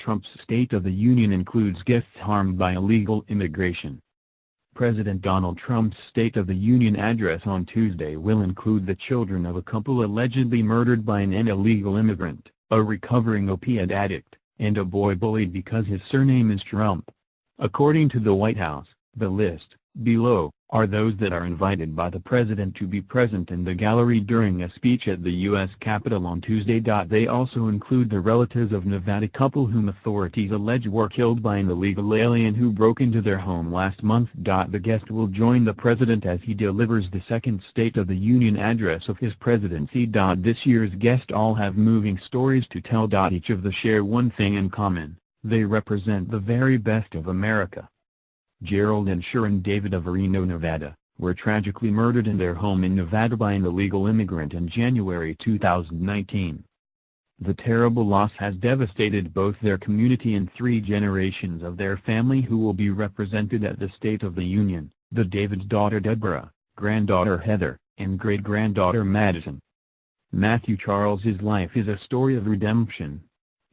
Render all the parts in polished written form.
Trump's State of the Union includes guests harmed by illegal immigration. President Donald Trump's State of the Union address on Tuesday will include the children of a couple allegedly murdered by an illegal immigrant, a recovering opiate addict, and a boy bullied because his surname is Trump. According to the White House, the list, below, are those that are invited by the president to be present in the gallery during a speech at the U.S. Capitol on Tuesday. They also include the relatives of Nevada couple whom authorities allege were killed by an illegal alien who broke into their home last month. The guest will join the president as he delivers the second State of the Union address of his presidency. This year's guests all have moving stories to tell. Each of them share one thing in common: they represent the very best of America. Gerald and Sharon David of Reno, Nevada, were tragically murdered in their home in Nevada by an illegal immigrant in January 2019. The terrible loss has devastated both their community and 3 generations of their family who will be represented at the State of the Union: the David's daughter Deborah, granddaughter Heather, and great-granddaughter Madison. Matthew Charles's life is a story of redemption.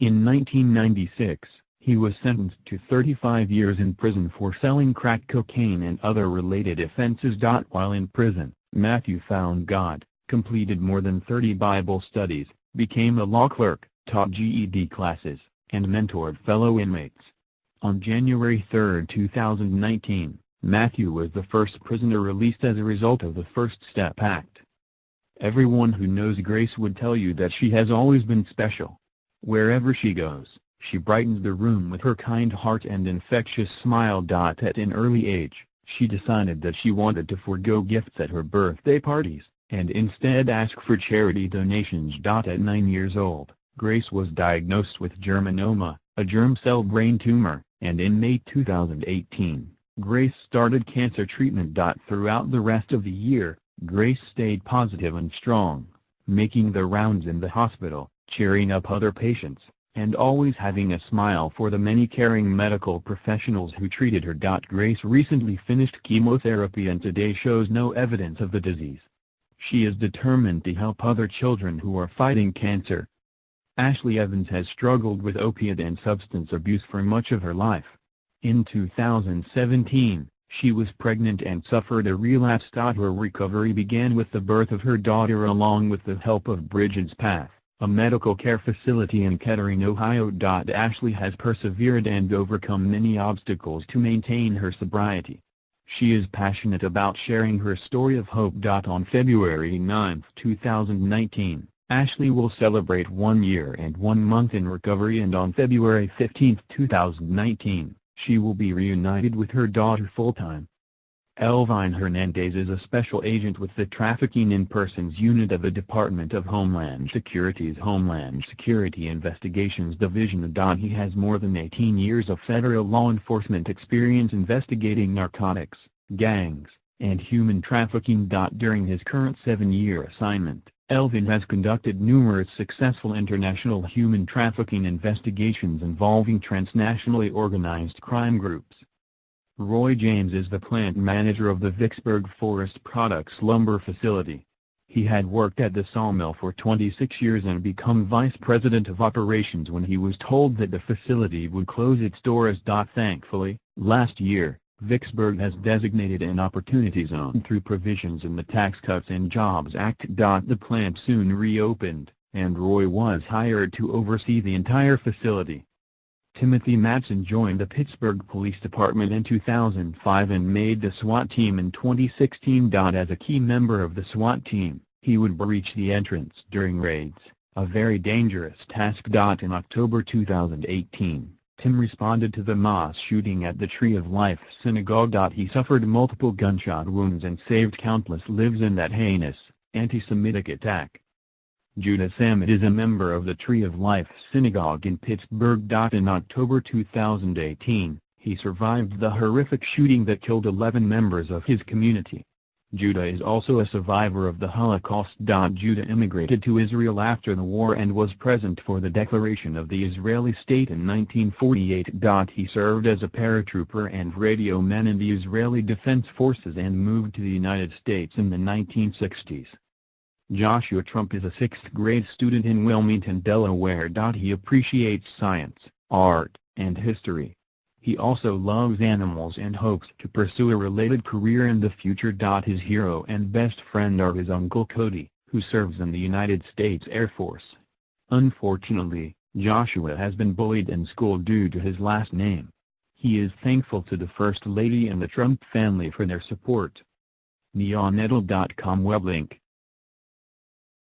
In 1996, he was sentenced to 35 years in prison for selling crack cocaine and other related offenses. While in prison, Matthew found God, completed more than 30 Bible studies, became a law clerk, taught GED classes, and mentored fellow inmates. On January 3, 2019, Matthew was the first prisoner released as a result of the First Step Act. Everyone who knows Grace would tell you that she has always been special. Wherever she goes, she brightens the room with her kind heart and infectious smile. At an early age, she decided that she wanted to forego gifts at her birthday parties, and instead ask for charity donations. At 9 years old, Grace was diagnosed with germinoma, a germ cell brain tumor, and in May 2018, Grace started cancer treatment. Throughout the rest of the year, Grace stayed positive and strong, making the rounds in the hospital, cheering up other patients, and always having a smile for the many caring medical professionals who treated her. Grace recently finished chemotherapy and today shows no evidence of the disease. She is determined to help other children who are fighting cancer. Ashley Evans has struggled with opiate and substance abuse for much of her life. In 2017, she was pregnant and suffered a relapse. Her recovery began with the birth of her daughter along with the help of Bridget's Path, a medical care facility in Kettering, Ohio. Ashley has persevered and overcome many obstacles to maintain her sobriety. She is passionate about sharing her story of hope. On February 9, 2019, Ashley will celebrate 1 year and 1 month in recovery, and on February 15, 2019, she will be reunited with her daughter full-time. Elvine Hernandez is a special agent with the Trafficking in Persons Unit of the Department of Homeland Security's Homeland Security Investigations Division. He has more than 18 years of federal law enforcement experience investigating narcotics, gangs, and human trafficking. During his current 7-year assignment, Elvin has conducted numerous successful international human trafficking investigations involving transnationally organized crime groups. Roy James is the plant manager of the Vicksburg Forest Products lumber facility. He had worked at the sawmill for 26 years and become vice president of operations when he was told that the facility would close its doors. Thankfully, last year, Vicksburg has designated an opportunity zone through provisions in the Tax Cuts and Jobs Act. The plant soon reopened, and Roy was hired to oversee the entire facility. Timothy Matson joined the Pittsburgh Police Department in 2005 and made the SWAT team in 2016. As a key member of the SWAT team, he would breach the entrance during raids, a very dangerous task. In October 2018, Tim responded to the mass shooting at the Tree of Life Synagogue. He suffered multiple gunshot wounds and saved countless lives in that heinous, anti-Semitic attack. Judah Sammet is a member of the Tree of Life Synagogue in Pittsburgh. In October 2018, he survived the horrific shooting that killed 11 members of his community. Judah is also a survivor of the Holocaust. Judah immigrated to Israel after the war and was present for the declaration of the Israeli state in 1948. He served as a paratrooper and radio man in the Israeli Defense Forces and moved to the United States in the 1960s. Joshua Trump is a 6th grade student in Wilmington, Delaware. He appreciates science, art, and history. He also loves animals and hopes to pursue a related career in the future. His hero and best friend are his uncle Cody, who serves in the United States Air Force. Unfortunately, Joshua has been bullied in school due to his last name. He is thankful to the First Lady and the Trump family for their support. Neonettle.com web link.